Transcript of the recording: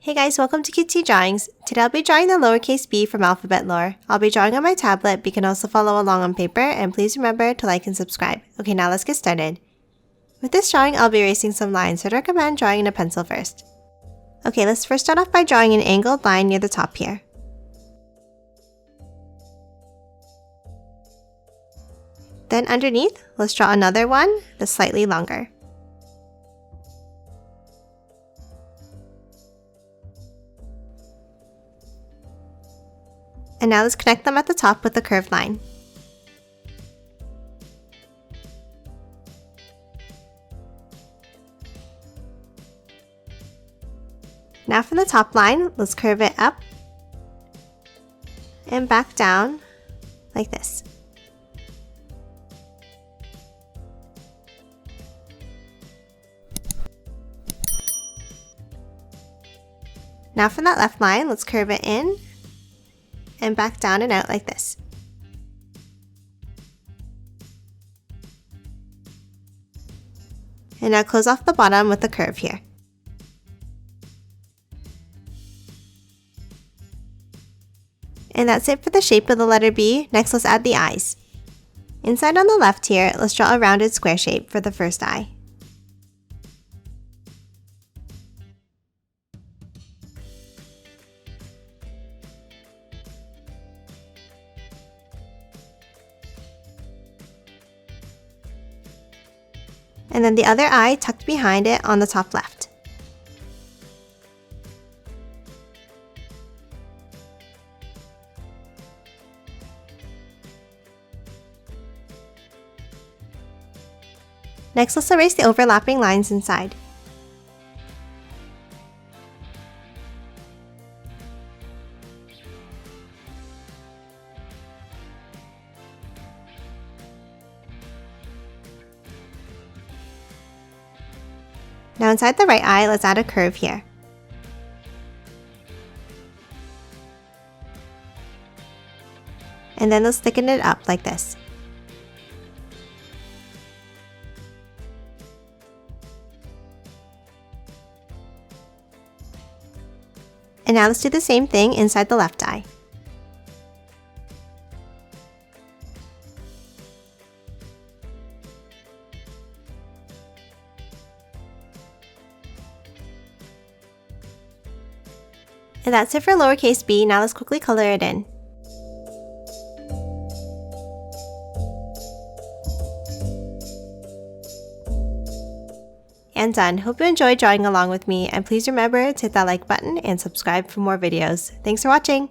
Hey guys, welcome to Cutesy Drawings. Today I'll be drawing the lowercase b from alphabet lore. I'll be drawing on my tablet, but you can also follow along on paper, and please remember to like and subscribe. Okay, now let's get started. With this drawing, I'll be erasing some lines, so I'd recommend drawing in a pencil first. Okay, let's first start off by drawing an angled line near the top here. Then underneath, let's draw another one that's slightly longer. And now let's connect them at the top with a curved line. Now from the top line, let's curve it up and back down like this. Now from that left line, let's curve it in and back down and out like this. And now close off the bottom with the curve here. And that's it for the shape of the letter B. Next, let's add the eyes. Inside on the left here, let's draw a rounded square shape for the first eye. And then the other eye tucked behind it on the top left. Next, let's erase the overlapping lines inside. Now inside the right eye, let's add a curve here. And then let's thicken it up like this. And now let's do the same thing inside the left eye. And that's it for lowercase b. Now let's quickly color it in. And done. Hope you enjoyed drawing along with me, and please remember to hit that like button and subscribe for more videos. Thanks for watching!